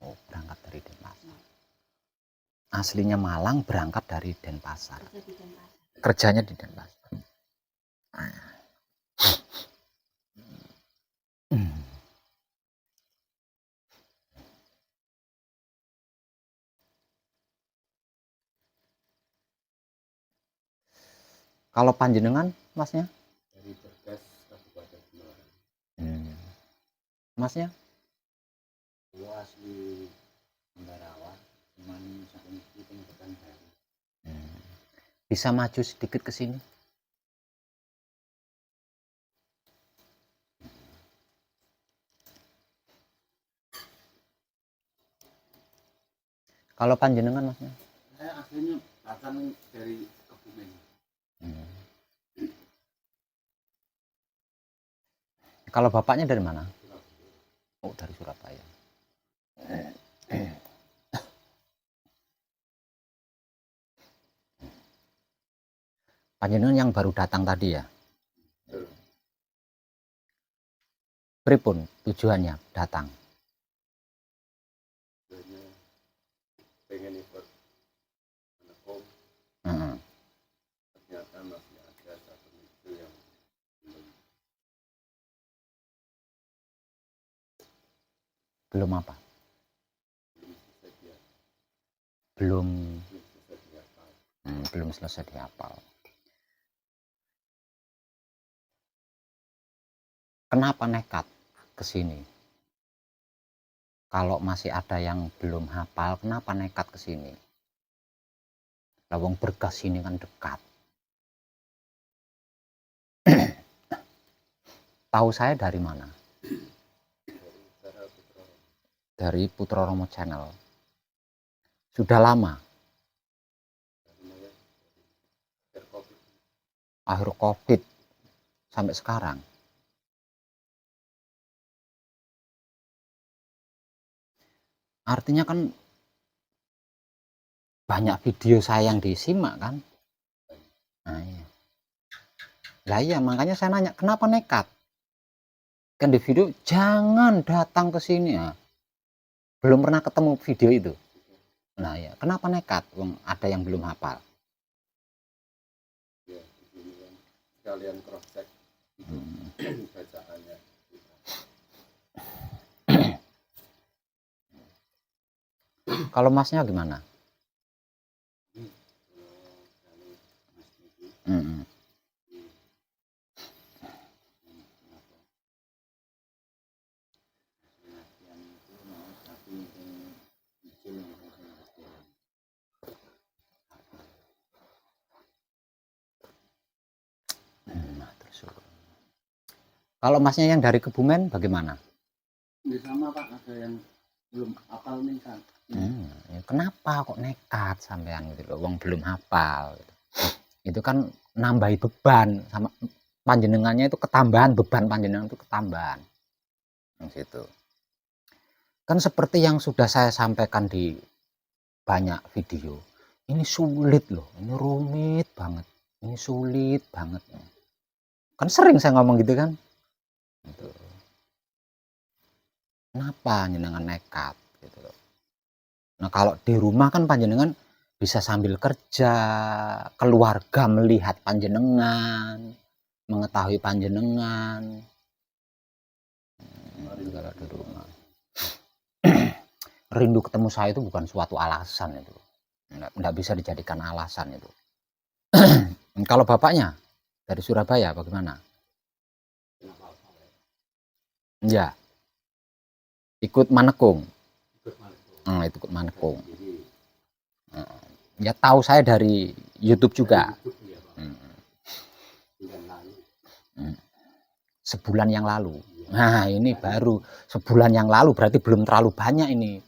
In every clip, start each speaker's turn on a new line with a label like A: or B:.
A: Oh, berangkat dari Denpasar. Aslinya Malang, berangkat dari Denpasar. Kerjanya di Denpasar. Kalau panjenengan, masnya?
B: Dari Bergas, Kabupaten Semarang.
A: Masnya?
B: Gua asli Ambarawa, cuman saking itu Pekanbaru.
A: Bisa maju sedikit ke sini? Kalau panjenengan, masnya?
B: Saya aslinya datang dari Kebumen.
A: Kalau bapaknya dari mana? Oh, dari Surabaya. Panjenengan yang baru datang tadi ya? Pripun tujuannya datang?
B: Pengen ikut menekung. Ternyata masih ada satu itu yang
A: belum apa? Belum selesai dihafal. Kenapa nekat ke sini? Kalau masih ada yang belum hafal, kenapa nekat ke sini? Lawang Bergas ini kan dekat. Tahu saya dari mana? Dari Putra Romo Channel. Sudah lama? Akhir Covid sampai sekarang. Artinya kan banyak video saya yang disimak kan? Nah, iya. Lah iya, makanya saya nanya, kenapa nekat? Kan di video, jangan datang ke sini ya. Belum pernah ketemu video itu. Nah ya, kenapa nekat? Ada yang belum hafal.
B: Ya, ini kan sekalian cross check bacaannya.
A: Kalau masnya gimana? Kalau masnya yang dari Kebumen bagaimana?
B: Ini sama Pak, ada yang belum hafal nih kan.
A: Kenapa kok nekat sampean gitu loh, wong belum hafal gitu. Itu kan nambahi beban sama panjenengannya, itu ketambahan beban panjenengan, itu ketambahan gitu. Kan seperti yang sudah saya sampaikan di banyak video, ini sulit loh, ini rumit banget, ini sulit banget. Kan sering saya ngomong gitu kan gitu. Kenapa panjenengan nekat gitu loh. Nah kalau di rumah kan panjenengan bisa sambil kerja, keluarga melihat panjenengan, mengetahui panjenengan. Kalau di rumah rindu ketemu saya itu bukan suatu alasan, itu nggak bisa dijadikan alasan itu. Kalau bapaknya dari Surabaya bagaimana? Ya, ikut manekung. Ikut manekung. Ya tahu saya dari YouTube juga. Sebulan yang lalu. Nah ini baru sebulan yang lalu, berarti belum terlalu banyak ini,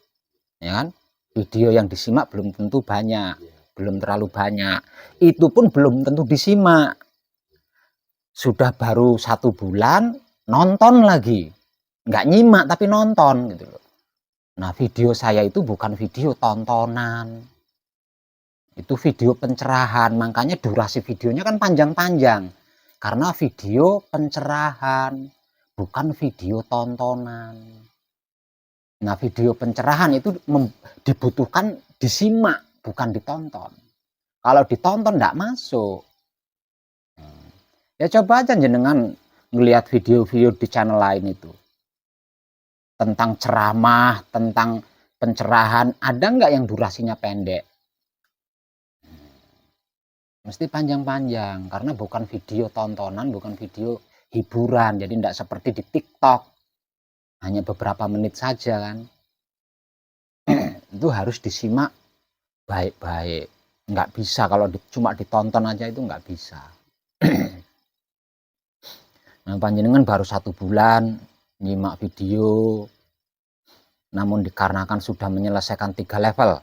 A: ya kan? Video yang disimak belum tentu banyak, belum terlalu banyak. Itu pun belum tentu disimak. Sudah baru 1 bulan nonton lagi, nggak nyimak tapi nonton gitu loh. Nah video saya itu bukan video tontonan, itu video pencerahan, makanya durasi videonya kan panjang-panjang karena video pencerahan, bukan video tontonan. Nah, video pencerahan itu dibutuhkan disimak, bukan ditonton. Kalau ditonton enggak masuk. Ya coba aja jenengan ngelihat video-video di channel lain itu. Tentang ceramah, tentang pencerahan, ada nggak yang durasinya pendek? Mesti panjang-panjang, karena bukan video tontonan, bukan video hiburan, jadi tidak seperti di TikTok, hanya beberapa menit saja kan. Itu harus disimak baik-baik, nggak bisa kalau cuma ditonton aja, itu nggak bisa. Nah, panjenengan baru 1 bulan nyimak video, namun dikarenakan sudah menyelesaikan 3 level,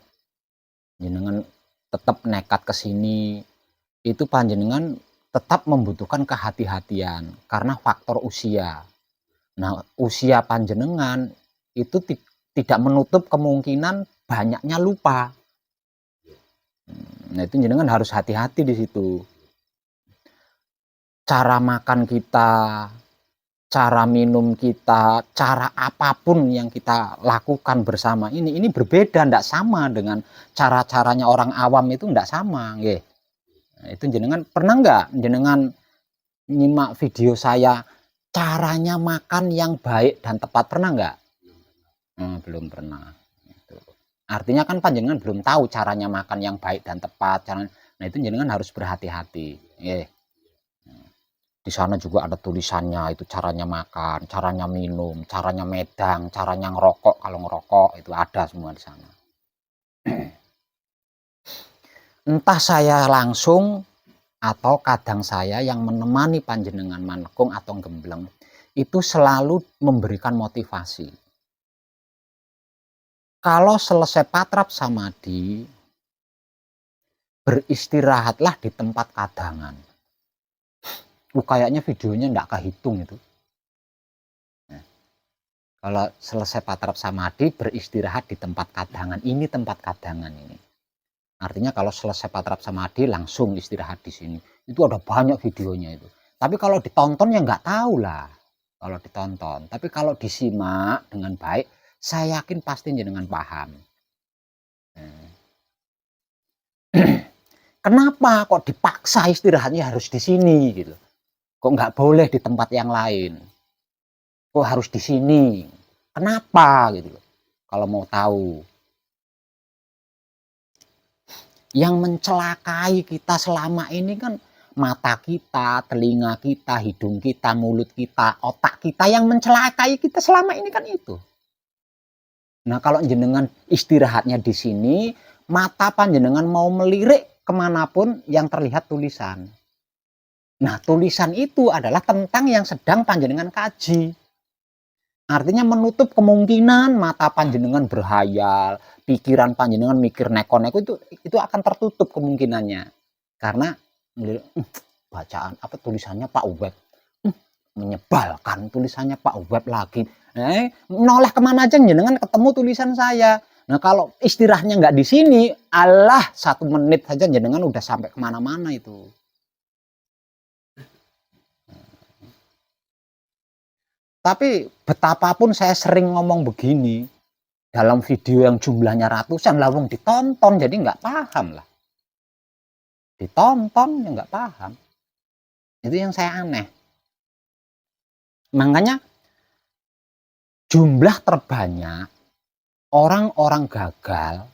A: jenengan tetap nekat ke sini, itu panjenengan tetap membutuhkan kehati-hatian karena faktor usia. Nah, usia panjenengan itu tidak menutup kemungkinan banyaknya lupa. Nah, itu jenengan harus hati-hati di situ. Cara makan kita, cara minum kita, cara apapun yang kita lakukan bersama ini berbeda, tidak sama dengan cara-caranya orang awam, itu tidak sama, nggih. Nah, itu jenengan pernah nggak jenengan nyimak video saya caranya makan yang baik dan tepat, pernah nggak? Belum pernah. Itu. Artinya kan panjenengan belum tahu caranya makan yang baik dan tepat. Nah, itu jenengan harus berhati-hati. Di sana juga ada tulisannya, itu caranya makan, caranya minum, caranya medang, caranya ngerokok, kalau ngerokok itu ada semua di sana. Entah saya langsung atau kadang saya yang menemani panjenengan manekung atau gembleng, itu selalu memberikan motivasi. Kalau selesai patrap samadhi, beristirahatlah di tempat kadangan. Kayaknya videonya enggak kehitung itu. Nah, kalau selesai patrap samadhi, beristirahat di tempat kadangan. Ini tempat kadangan ini. Artinya kalau selesai patrap samadhi langsung istirahat di sini. Itu ada banyak videonya itu. Tapi kalau ditonton ya nggak tahu lah. Kalau ditonton. Tapi kalau disimak dengan baik, saya yakin pasti jenengan paham. Kenapa kok dipaksa istirahatnya harus di sini gitu? Kok nggak boleh di tempat yang lain? Kok harus di sini? Kenapa gitu? Kalau mau tahu. Yang mencelakai kita selama ini kan mata kita, telinga kita, hidung kita, mulut kita, otak kita, yang mencelakai kita selama ini kan itu. Nah, kalau jenengan istirahatnya di sini, mata panjenengan mau melirik kemanapun yang terlihat tulisan. Nah, tulisan itu adalah tentang yang sedang panjenengan kaji. Artinya menutup kemungkinan mata panjenengan berhayal, pikiran panjenengan mikir neko-neko, itu akan tertutup kemungkinannya. Karena bacaan apa tulisannya Pak Web, menyebalkan tulisannya Pak Web lagi. Noleh kemana aja jenengan ketemu tulisan saya. Nah, kalau istirahatnya nggak di sini, alah 1 menit saja jenengan udah sampai kemana-mana itu. Tapi betapapun saya sering ngomong begini, dalam video yang jumlahnya ratusan, lawung ditonton, jadi nggak paham lah. Ditonton ya nggak paham. Itu yang saya aneh. Makanya jumlah terbanyak orang-orang gagal,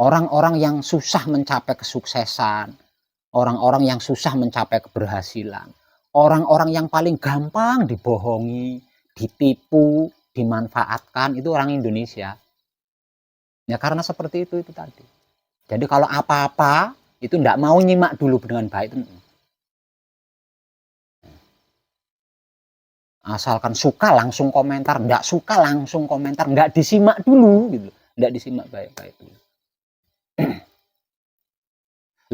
A: orang-orang yang susah mencapai kesuksesan, orang-orang yang susah mencapai keberhasilan, orang-orang yang paling gampang dibohongi, ditipu, dimanfaatkan, itu orang Indonesia. Ya karena seperti itu tadi. Jadi kalau apa-apa itu enggak mau nyimak dulu dengan baik. Asalkan suka langsung komentar, enggak suka langsung komentar, enggak disimak dulu gitu. Enggak disimak baik-baik dulu.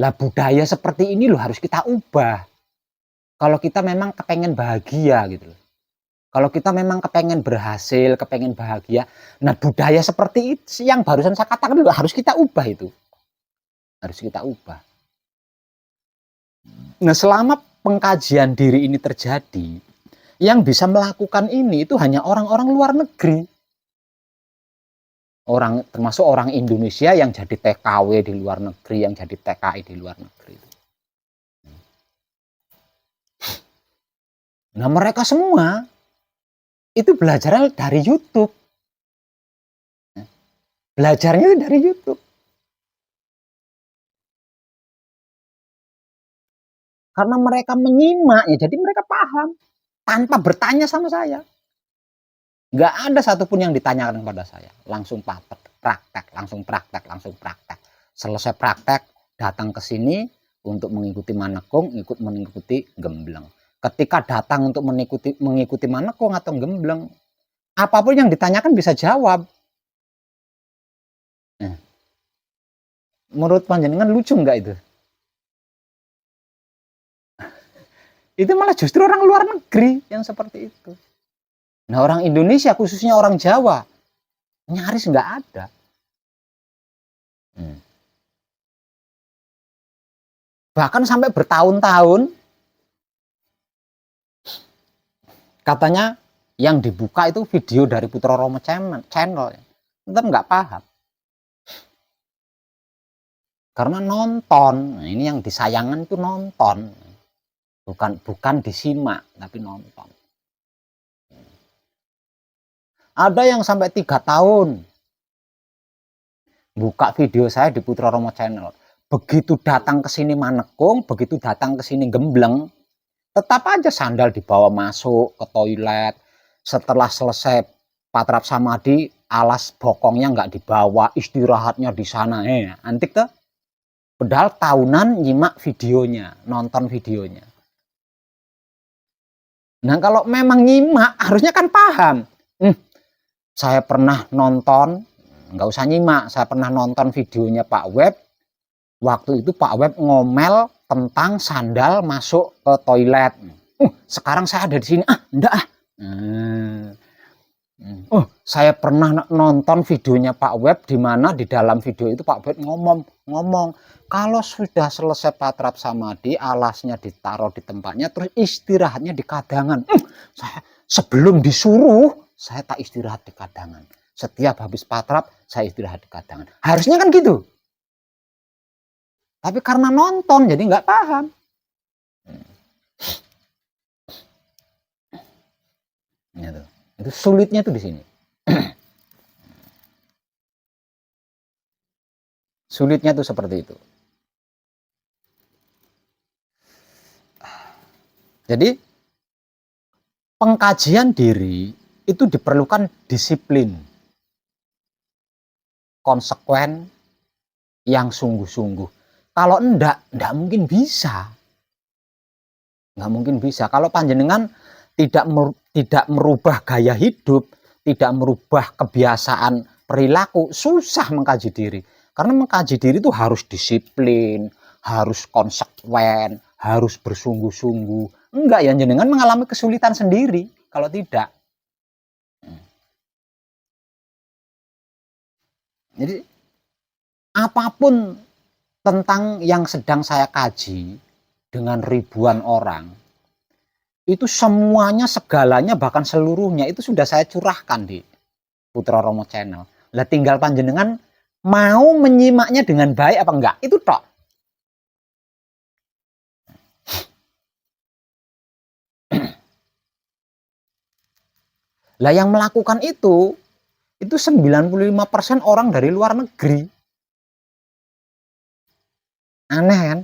A: Lah budaya seperti ini loh harus kita ubah. Kalau kita memang kepengen bahagia gitu loh. Kalau kita memang kepengen berhasil, kepengen bahagia, nah budaya seperti itu yang barusan saya katakan dulu harus kita ubah itu. Harus kita ubah. Nah, selama pengkajian diri ini terjadi, yang bisa melakukan ini itu hanya orang-orang luar negeri. termasuk orang Indonesia yang jadi TKW di luar negeri, yang jadi TKI di luar negeri. Nah, mereka semua itu belajarnya dari YouTube. Belajarnya dari YouTube. Karena mereka menyimak, ya jadi mereka paham tanpa bertanya sama saya. Nggak ada satupun yang ditanyakan kepada saya. Langsung praktek, langsung praktek, langsung praktek. Selesai praktek, datang ke sini untuk mengikuti manekung, mengikuti gembleng. Ketika datang untuk mengikuti manekung atau gembleng, apapun yang ditanyakan bisa jawab. Nah, menurut panjenengan lucu nggak itu? Itu malah justru orang luar negeri yang seperti itu. Nah, orang Indonesia, khususnya orang Jawa, nyaris nggak ada. Bahkan sampai bertahun-tahun, katanya yang dibuka itu video dari Putra Romo Channel. Tetap nggak paham. Karena nonton, nah ini yang disayangkan itu nonton. Bukan disimak, tapi nonton. Ada yang sampai 3 tahun buka video saya di Putra Romo Channel. Begitu datang ke sini manekung, begitu datang ke sini gembleng, tetap aja sandal dibawa masuk ke toilet. Setelah selesai patrap samadhi, alas bokongnya nggak dibawa, istirahatnya di sana. Antik tuh. Padahal tahunan nyimak videonya, nonton videonya. Nah, kalau memang nyimak, harusnya kan paham. Saya pernah nonton, nggak usah nyimak, saya pernah nonton videonya Pak Web. Waktu itu Pak Web ngomel tentang sandal masuk ke toilet. Sekarang saya ada di sini. Enggak ah. Saya pernah nonton videonya Pak Web, di mana di dalam video itu Pak Web ngomong kalau sudah selesai patrap samadhi, alasnya ditaruh di tempatnya, terus istirahatnya di kadangan. Saya sebelum disuruh, saya tak istirahat di kadangan. Setiap habis patrap, saya istirahat di kadangan. Harusnya kan gitu. Tapi karena nonton, jadi nggak paham. Itu sulitnya tuh di sini. Sulitnya tuh seperti itu. Jadi pengkajian diri itu diperlukan disiplin, konsekuen, yang sungguh-sungguh. Kalau enggak mungkin bisa. Nggak mungkin bisa. Kalau panjenengan tidak merubah gaya hidup, tidak merubah kebiasaan perilaku, susah mengkaji diri. Karena mengkaji diri itu harus disiplin, harus konsekuen, harus bersungguh-sungguh. Enggak ya, jenengan mengalami kesulitan sendiri kalau tidak. Jadi apapun tentang yang sedang saya kaji dengan ribuan orang, itu semuanya, segalanya, bahkan seluruhnya itu sudah saya curahkan di Putra Romo Channel. Lah tinggal panjenengan mau menyimaknya dengan baik apa enggak, itu tok. Lah yang melakukan itu 95% orang dari luar negeri. Aneh kan?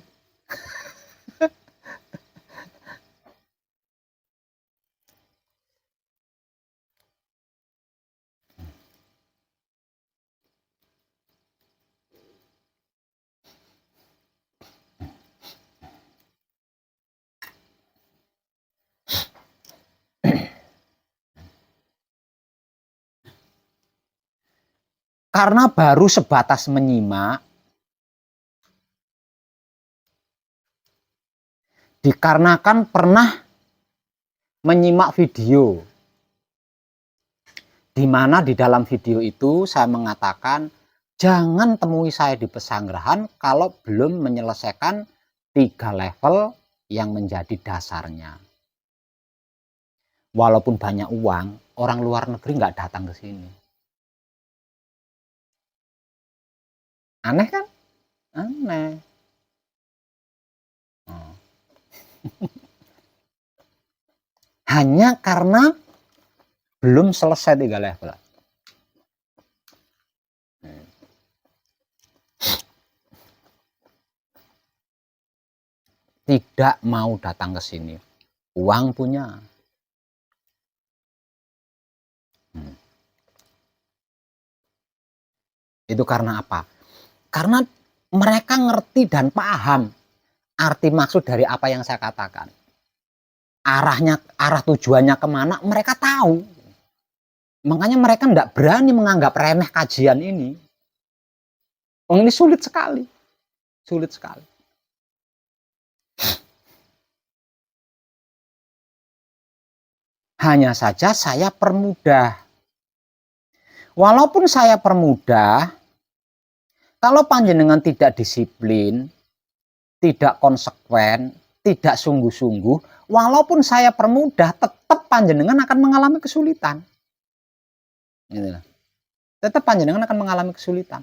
A: Karena baru sebatas menyimak, dikarenakan pernah menyimak video, di mana di dalam video itu saya mengatakan jangan temui saya di pesanggerahan kalau belum menyelesaikan 3 level yang menjadi dasarnya. Walaupun banyak uang, orang luar negeri nggak datang ke sini. Aneh kan? Aneh. Oh. Hanya karena belum selesai 3 level. Tidak mau datang ke sini. Uang punya. Itu karena apa? Karena mereka ngerti dan paham arti maksud dari apa yang saya katakan. Arah tujuannya kemana, mereka tahu. Makanya mereka tidak berani menganggap remeh kajian ini. Oh, ini sulit sekali. Sulit sekali. Hanya saja saya permudah. Walaupun saya permudah, kalau panjenengan tidak disiplin, tidak konsekuen, tidak sungguh-sungguh, walaupun saya permudah, tetap panjenengan akan mengalami kesulitan. Tetap panjenengan akan mengalami kesulitan.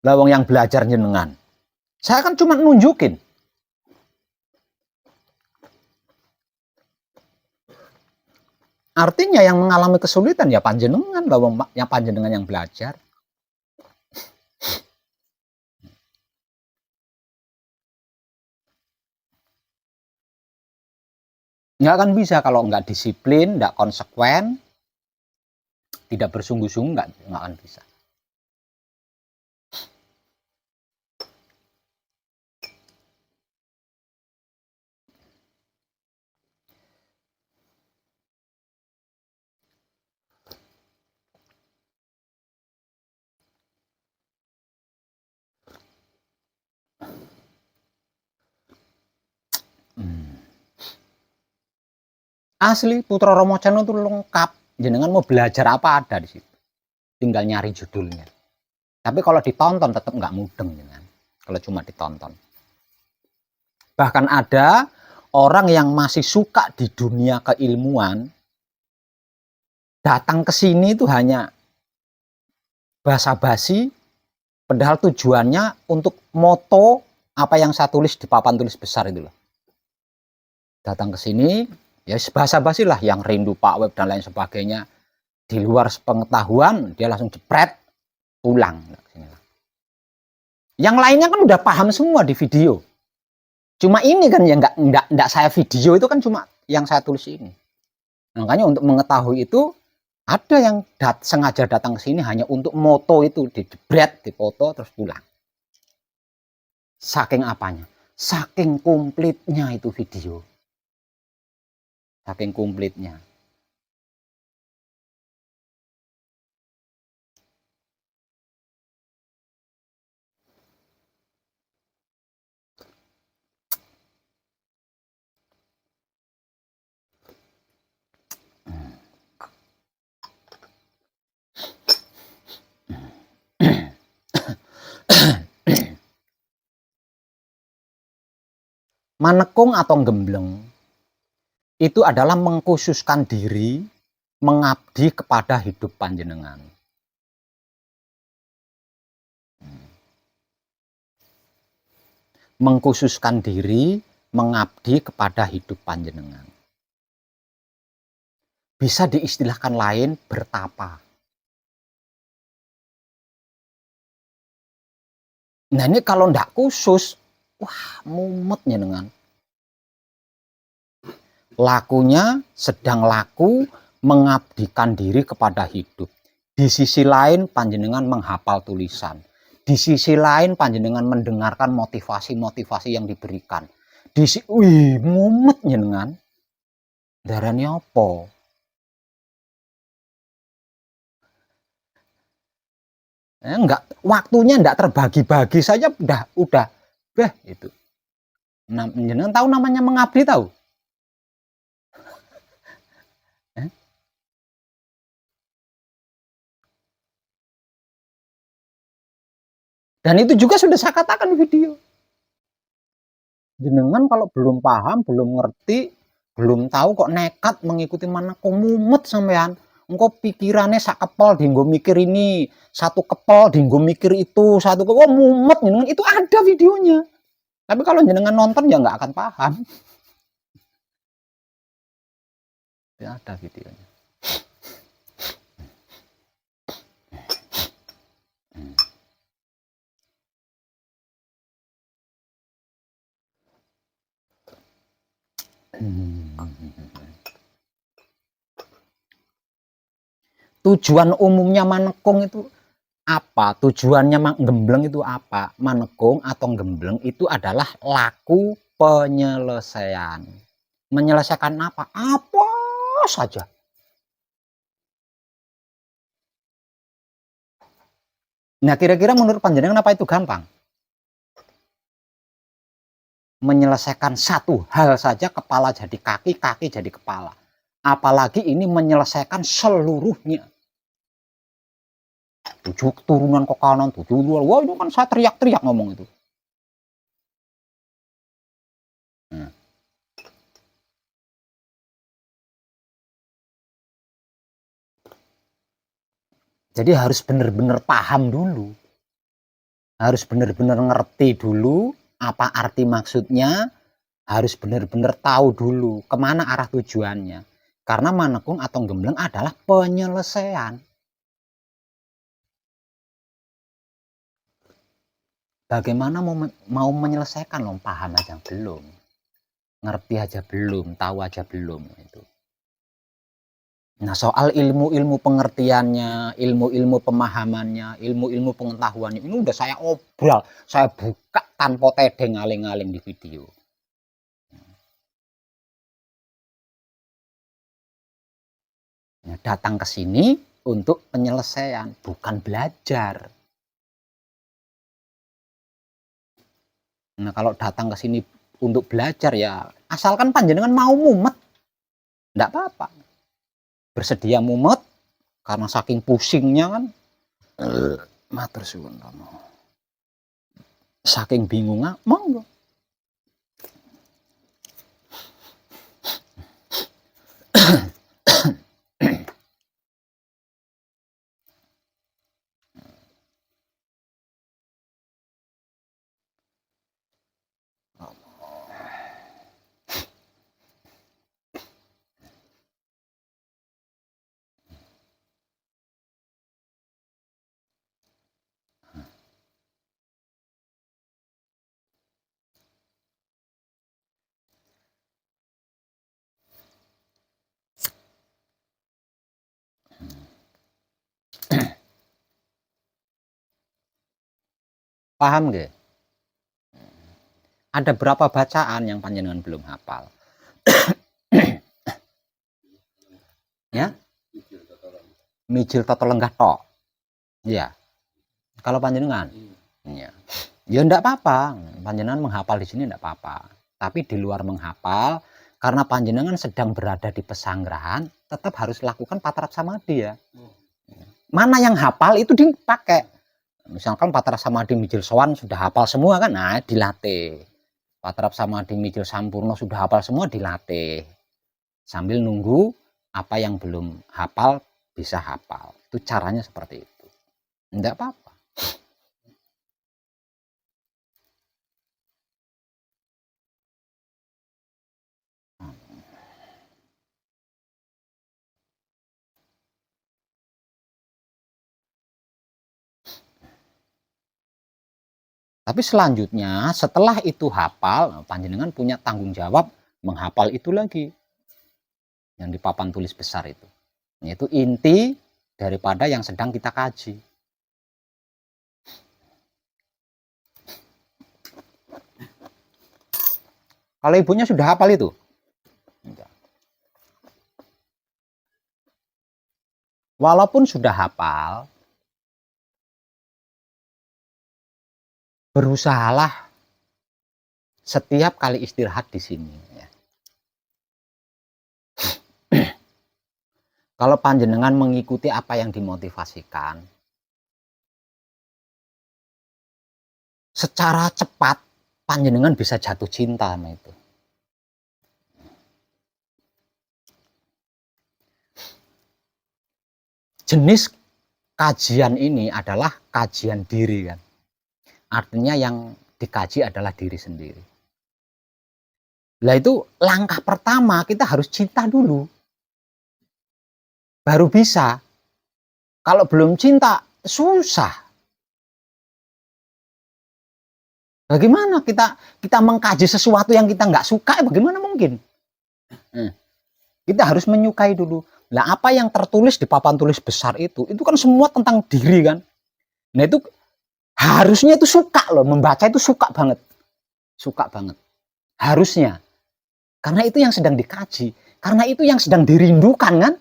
A: Lawang yang belajar jenengan, saya kan cuma nunjukin. Artinya yang mengalami kesulitan ya panjenengan, lawang yang panjenengan yang belajar. Nggak akan bisa kalau nggak disiplin, nggak konsekuen, tidak bersungguh-sungguh, nggak akan bisa. Asli Putra Romo Channel itu lengkap. Jenengan mau belajar apa ada di situ. Tinggal nyari judulnya. Tapi kalau ditonton tetap nggak mudeng jenengan. Kalau cuma ditonton. Bahkan ada orang yang masih suka di dunia keilmuan, datang ke sini itu hanya basa-basi, padahal tujuannya untuk moto apa yang saya tulis di papan tulis besar itu loh. Datang ke sini, ya basa-basi lah, yang rindu Pak Web dan lain sebagainya. Di luar pengetahuan, dia langsung jepret, pulang. Yang lainnya kan udah paham semua di video. Cuma ini kan yang nggak saya video itu kan cuma yang saya tulis ini. Makanya untuk mengetahui itu, ada yang sengaja datang ke sini hanya untuk moto itu, dijebret, dipoto, terus pulang. Saking apanya? Saking komplitnya itu video. Saking komplitnya. Manekung atau gembleng itu adalah mengkhususkan diri, mengabdi kepada hidup panjenengan. Mengkhususkan diri, mengabdi kepada hidup panjenengan. Bisa diistilahkan lain, bertapa. Nah ini kalau ndak khusus, wah mumet jenengan. Lakunya sedang laku mengabdikan diri kepada hidup. Di sisi lain panjenengan menghafal tulisan. Di sisi lain panjenengan mendengarkan motivasi-motivasi yang diberikan. Wih mumet jenengan. Darane apa? Enggak, waktunya enggak terbagi-bagi saja udah itu. Nah, jenengan tahu namanya mengabdi tahu? Dan itu juga sudah saya katakan di video. Jenengan kalau belum paham, belum ngerti, belum tahu kok nekat mengikuti Manekung, mumet sampean. Engko pikirannya sak kepel dienggo mikir ini, satu kepel dienggo mikir itu, satu kepel mumet jenengan, itu ada videonya. Tapi kalau jenengan nonton ya nggak akan paham. Ya ada videonya. Tujuan umumnya Manekung itu apa? Tujuannya gembleng itu apa? Manekung atau gembleng itu adalah laku penyelesaian. Menyelesaikan apa? Apa saja. Nah, kira-kira menurut panjenengan apa itu gampang? Menyelesaikan satu hal saja, kepala jadi kaki, kaki jadi kepala. Apalagi ini menyelesaikan seluruhnya. 7 turunan ke kanan, 7 luar. Wah, itu kan saya teriak-teriak ngomong itu. Nah. Jadi harus benar-benar paham dulu. Harus benar-benar ngerti dulu apa arti maksudnya. Harus benar-benar tahu dulu kemana arah tujuannya. Karena Manekung atau gembleng adalah penyelesaian. Bagaimana mau menyelesaikan loh, paham aja belum, ngerti aja belum, tahu aja belum itu. Nah, soal ilmu-ilmu pengertiannya, ilmu-ilmu pemahamannya, ilmu-ilmu pengetahuannya ini udah saya obrol, saya buka tanpa tedeng ngaling-ngaling di video. Nah, datang ke sini untuk penyelesaian, bukan belajar. Nah, kalau datang ke sini untuk belajar ya asalkan panjenengan mau mumet, enggak apa-apa. Bersedia mumet karena saking pusingnya kan. Matur suwun Rama. Saking bingungnya, monggo. Paham nggih? Ada berapa bacaan yang panjenengan belum hafal? Ya? Mijil toto lenggah tok. Iya. Kalau panjenengan? Iya. Ya enggak apa-apa, panjenengan menghafal di sini enggak apa-apa. Tapi di luar menghafal, karena panjenengan sedang berada di pesanggrahan, tetap harus lakukan patrap samadhi ya. Mana yang hafal itu dipakai. Misalkan patrap samadhi mijil sowan sudah hafal semua kan, nah dilatih. Patrap samadhi mijil sampurno sudah hafal semua, dilatih. Sambil nunggu apa yang belum hafal bisa hafal. Itu caranya seperti itu. Enggak apa-apa. Tapi selanjutnya setelah itu hafal, panjenengan punya tanggung jawab menghafal itu lagi. Yang di papan tulis besar itu. Yaitu inti daripada yang sedang kita kaji. Kalau ibunya sudah hafal itu? Walaupun sudah hafal, berusahalah setiap kali istirahat di sini. Ya. Kalau panjenengan mengikuti apa yang dimotivasikan, secara cepat panjenengan bisa jatuh cinta sama itu. jenis kajian ini adalah kajian diri kan. Artinya yang dikaji adalah diri sendiri. Lah itu langkah pertama kita harus cinta dulu. Baru bisa. Kalau belum cinta susah. Bagaimana kita mengkaji sesuatu yang kita nggak suka? Bagaimana mungkin? Kita harus menyukai dulu. Lah apa yang tertulis di papan tulis besar itu kan semua tentang diri kan. Nah itu harusnya itu suka loh, membaca itu suka banget. Suka banget. Harusnya. Karena itu yang sedang dikaji. Karena itu yang sedang dirindukan kan.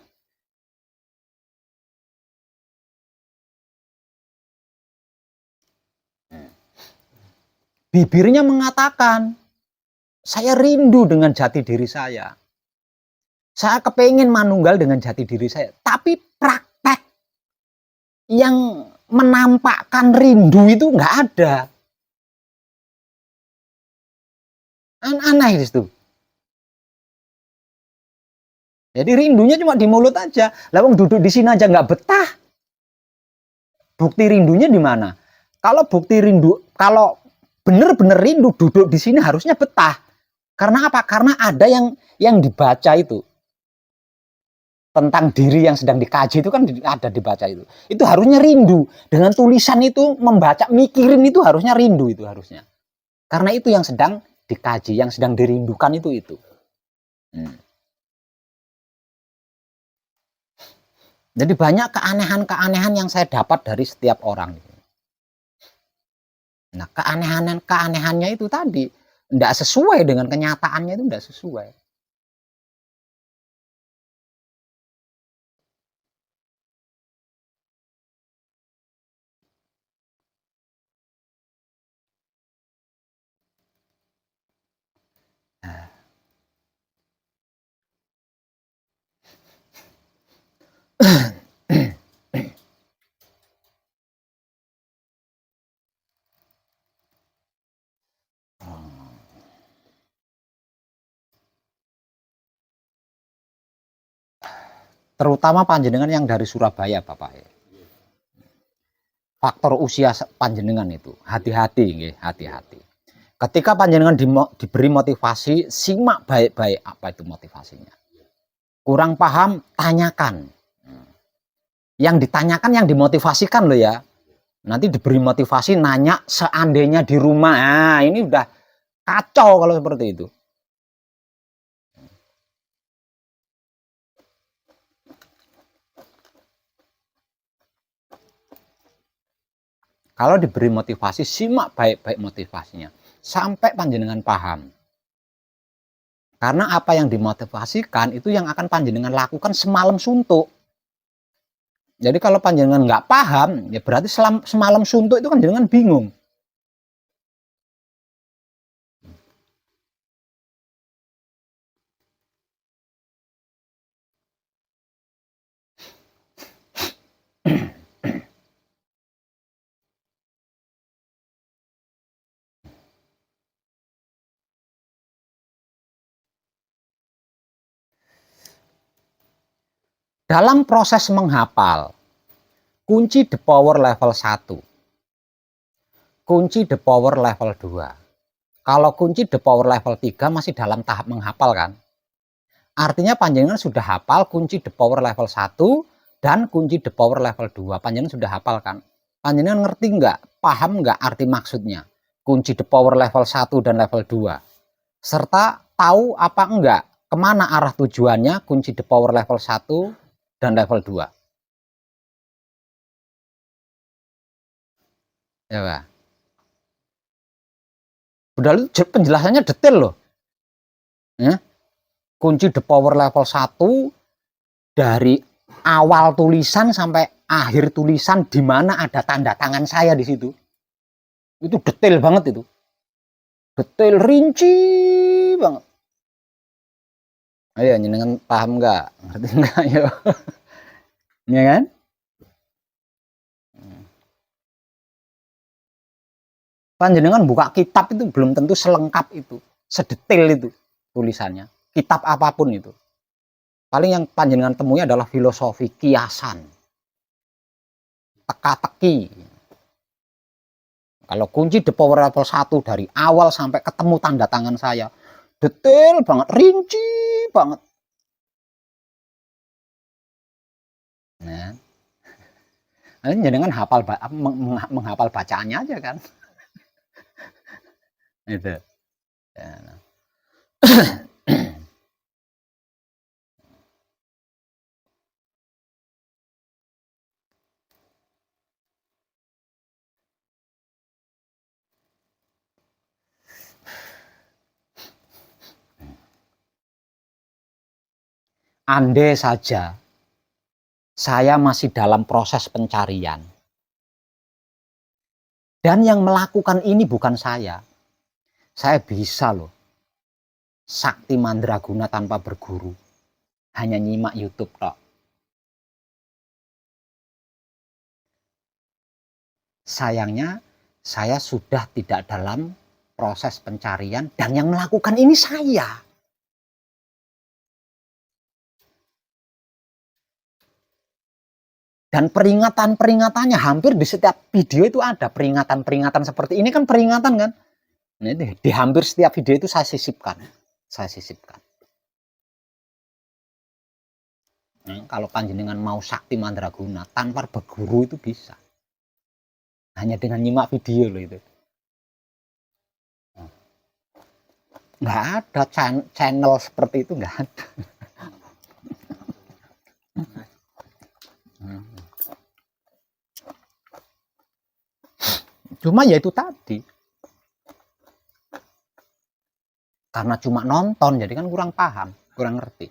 A: Bibirnya mengatakan, saya rindu dengan jati diri saya. Saya kepengen manunggal dengan jati diri saya. Tapi praktek yang menampakkan rindu itu nggak ada. Aneh itu. Jadi rindunya cuma di mulut aja. Lawang duduk di sini aja nggak betah. Bukti rindunya di mana? Kalau bukti rindu, kalau bener-bener rindu duduk di sini harusnya betah. Karena apa? Karena ada yang dibaca itu. Tentang diri yang sedang dikaji itu kan ada dibaca itu. Itu harusnya rindu. Dengan tulisan itu membaca, mikirin itu harusnya rindu itu harusnya. Karena itu yang sedang dikaji, yang sedang dirindukan itu. Jadi banyak keanehan-keanehan yang saya dapat dari setiap orang. Nah, keanehannya itu tadi tidak sesuai dengan kenyataannya, itu tidak sesuai. Terutama panjenengan yang dari Surabaya, Bapak. Faktor usia panjenengan itu, hati-hati, hati-hati. Ketika panjenengan diberi motivasi, simak baik-baik apa itu motivasinya. Kurang paham, tanyakan. Yang ditanyakan yang dimotivasikan loh ya. Nanti diberi motivasi, nanya seandainya di rumah. Nah, ini udah kacau kalau seperti itu. Kalau diberi motivasi, simak baik-baik motivasinya. Sampai panjenengan paham. Karena apa yang dimotivasikan itu yang akan panjenengan lakukan semalam suntuk. Jadi kalau panjenengan nggak paham, ya berarti semalam suntuk itu kan panjenengan bingung. Dalam proses menghafal, kunci the power level 1, kunci the power level 2. Kalau kunci the power level 3 masih dalam tahap menghafal kan? Artinya panjenengan sudah hafal kunci the power level 1 dan kunci the power level 2. Panjenengan sudah hafal kan? Panjenengan ngerti nggak? Paham nggak arti maksudnya? Kunci the power level 1 dan level 2. Serta tahu apa enggak? Kemana arah tujuannya kunci the power level 1 dan level 2. Ya Pak. Padahal penjelasannya detail loh. Ya. Kunci the power level 1 dari awal tulisan sampai akhir tulisan di mana ada tanda tangan saya di situ. Itu detail banget itu. Detail rinci banget. Ayo jenengan paham nggak? Ngerti nggak? Ayo. Ya kan? Panjenengan buka kitab itu belum tentu selengkap itu, sedetail itu tulisannya. Kitab apapun itu. Paling yang panjenengan temui adalah filosofi, kiasan. teka-teki. Kalau kunci The Power level 1 dari awal sampai ketemu tanda tangan saya, detail banget, rinci banget. Nah, ini dengan menghafal bacaannya aja kan. Itu. Ya. Andai saja saya masih dalam proses pencarian. Dan yang melakukan ini bukan saya. Saya bisa loh sakti mandraguna tanpa berguru. Hanya nyimak YouTube tok. Sayangnya saya sudah tidak dalam proses pencarian dan yang melakukan ini saya. Dan peringatan-peringatannya hampir di setiap video itu ada peringatan-peringatan seperti ini kan peringatan kan. Nah, di hampir setiap video itu saya sisipkan. Nah, kalau panjenengan mau sakti mandraguna tanpa berguru itu bisa. Hanya dengan nyimak video loh itu. Nggak ada channel seperti itu, nggak ada. Cuma ya itu tadi. Karena cuma nonton, jadi kan kurang paham, kurang ngerti.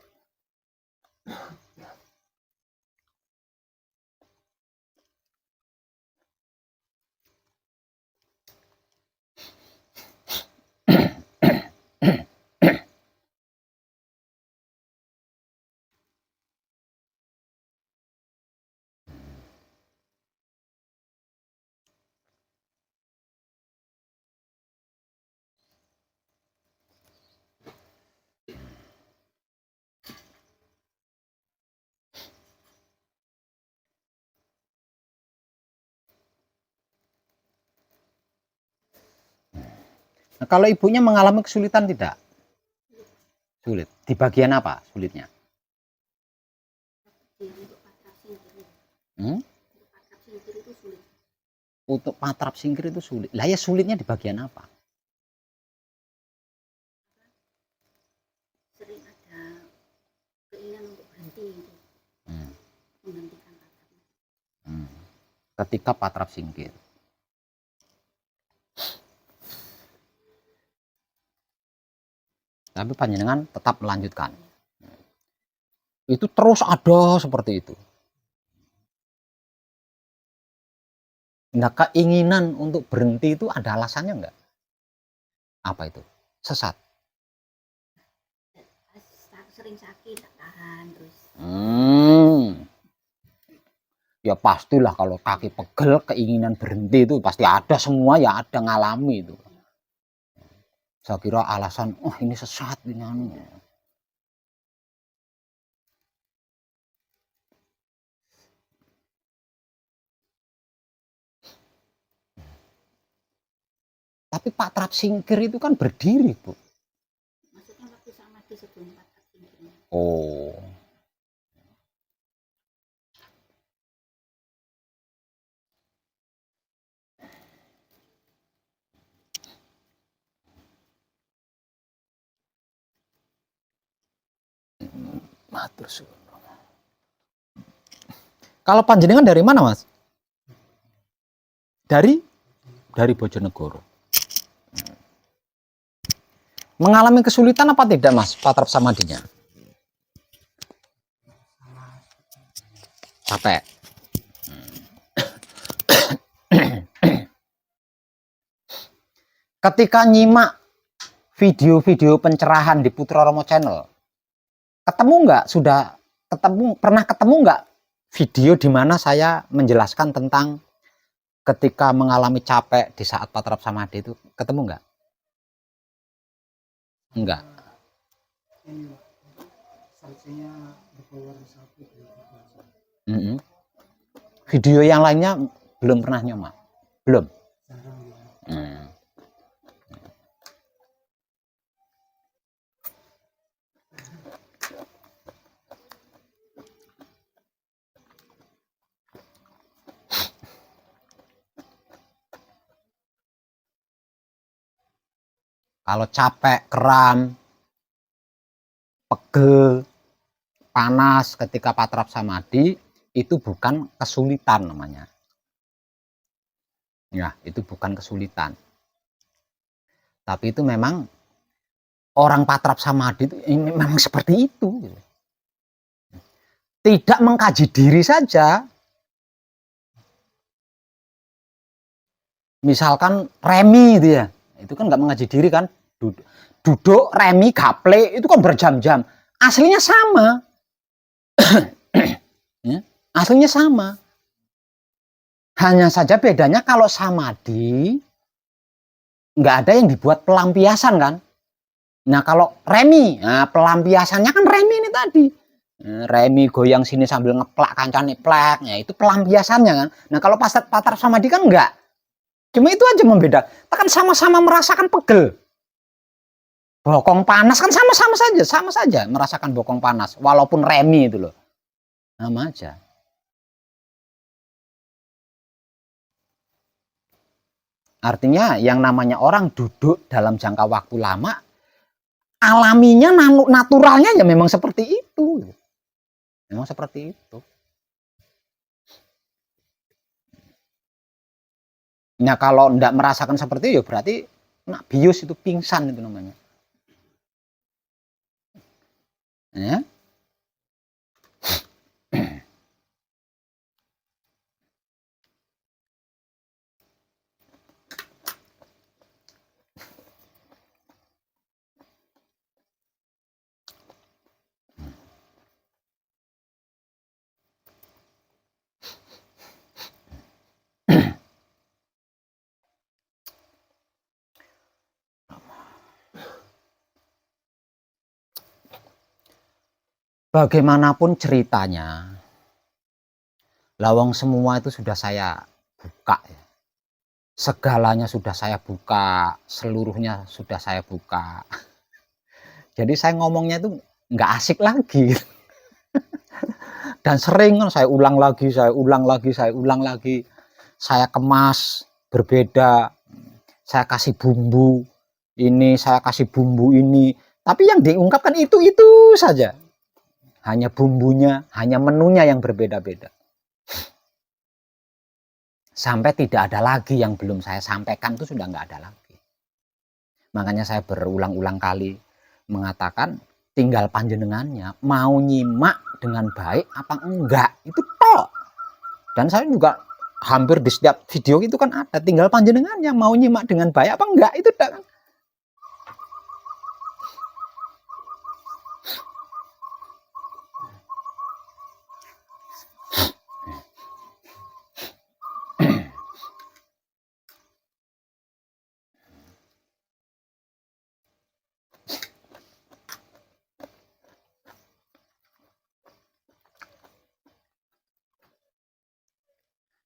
A: Nah, kalau ibunya mengalami kesulitan tidak? Sulit. Di bagian apa sulitnya? Untuk patrap singkir itu sulit. Lah ya sulitnya di bagian apa?
C: Sering ada keinginan untuk berhenti menghentikan patrapnya.
A: Ketika patrap singkir. Tapi panjenengan tetap melanjutkan. Itu terus ada seperti itu. Nah, keinginan untuk berhenti itu ada alasannya enggak? Apa itu? Sesat.
C: Sering sakit, tak tahan terus.
A: Ya pastilah kalau kaki pegel, keinginan berhenti itu pasti ada, semua ya ada ngalami itu. Saya kira alasan, oh ini sesat ini anu. Tapi patrap singkir itu kan berdiri, Bu.
C: Maksudnya waktu samadhi sebelum patrap singkirnya.
A: Oh. Matur suwun. Kalau panjenengan dari mana, Mas? Dari Bojonegoro. Mengalami kesulitan apa tidak, Mas, patrap samadhinya? Capek. Ketika nyimak video-video pencerahan di Putra Romo Channel, pernah ketemu nggak video di mana saya menjelaskan tentang ketika mengalami capek di saat patrap samadhi itu, ketemu nggak? Enggak. Video yang lainnya Belum pernah nyoba. Belum.
B: Jarang ya.
A: Hmm. Kalau capek, kram, pegel, panas ketika patrap samadhi, itu bukan kesulitan namanya. Ya, itu bukan kesulitan. Tapi itu memang orang patrap samadhi itu memang seperti itu. Tidak mengkaji diri saja. Misalkan remi itu ya, itu kan nggak mengaji diri kan, duduk remi gaple itu kan berjam-jam, aslinya sama. Ya, aslinya sama, hanya saja bedanya kalau samadhi nggak ada yang dibuat pelampiasan kan. Nah kalau remi, nah pelampiasannya kan remi ini tadi, remi goyang sini sambil ngeplak kancane plak, ya itu pelampiasannya kan. Nah kalau patrap samadhi kan enggak. Cuma itu aja membeda. Kita kan sama-sama merasakan pegel. Bokong panas kan sama saja merasakan bokong panas. Walaupun remi itu loh. Sama aja. Artinya yang namanya orang duduk dalam jangka waktu lama, alaminya, naturalnya ya memang seperti itu. Memang seperti itu. Nah kalau tidak merasakan seperti itu ya berarti nak bius itu pingsan itu namanya. Ya. Bagaimanapun ceritanya, lawang semua itu sudah saya buka ya. Segalanya sudah saya buka, seluruhnya sudah saya buka. Jadi saya ngomongnya itu nggak asik lagi. Dan sering kan saya ulang lagi, saya ulang lagi, saya ulang lagi. Saya kemas berbeda, saya kasih bumbu ini, saya kasih bumbu ini. Tapi yang diungkapkan itu saja. Hanya bumbunya, hanya menunya yang berbeda-beda. Sampai tidak ada lagi yang belum saya sampaikan itu sudah nggak ada lagi. Makanya saya berulang-ulang kali mengatakan tinggal panjenengannya mau nyimak dengan baik apa enggak, itu tok. Dan saya juga hampir di setiap video itu kan ada tinggal panjenengannya mau nyimak dengan baik apa enggak, itu tok kan.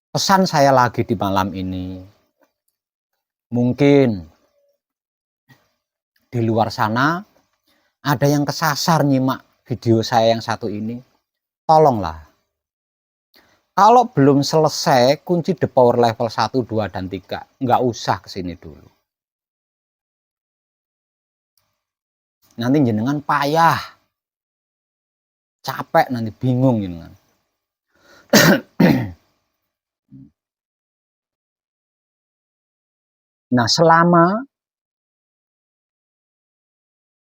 A: Pesan saya lagi di malam ini, mungkin di luar sana ada yang kesasar nyimak video saya yang satu ini, tolonglah. Kalau belum selesai kunci the power level 1, 2, dan 3, nggak usah kesini dulu. Nanti jenengan payah, capek, nanti bingung jenengan. Nah, selama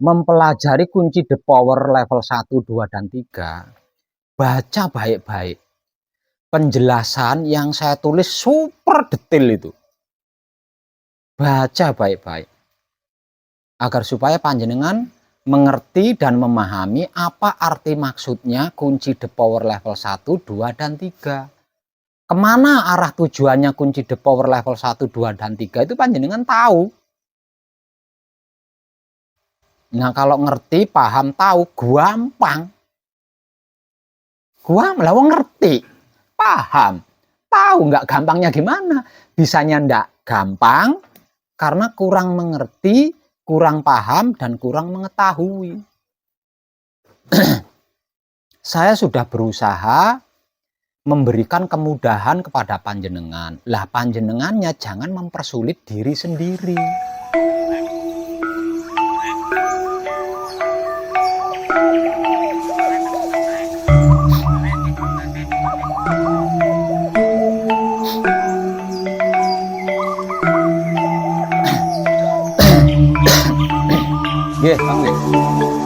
A: mempelajari kunci the power level 1, 2, dan 3, baca baik-baik penjelasan yang saya tulis super detail itu. Baca baik-baik. Agar supaya panjenengan mengerti dan memahami apa arti maksudnya kunci the power level 1, 2, dan 3. Kemana arah tujuannya kunci the power level 1, 2, dan 3 itu panjenengan tahu. Nah kalau ngerti, paham, tahu, gampang. Gua melawan ngerti, paham, tahu nggak gampangnya gimana. Bisanya ndak gampang karena kurang mengerti, kurang paham, dan kurang mengetahui. Saya sudah berusaha memberikan kemudahan kepada panjenengan. Lah panjenengannya jangan mempersulit diri sendiri. Nggih, Bang.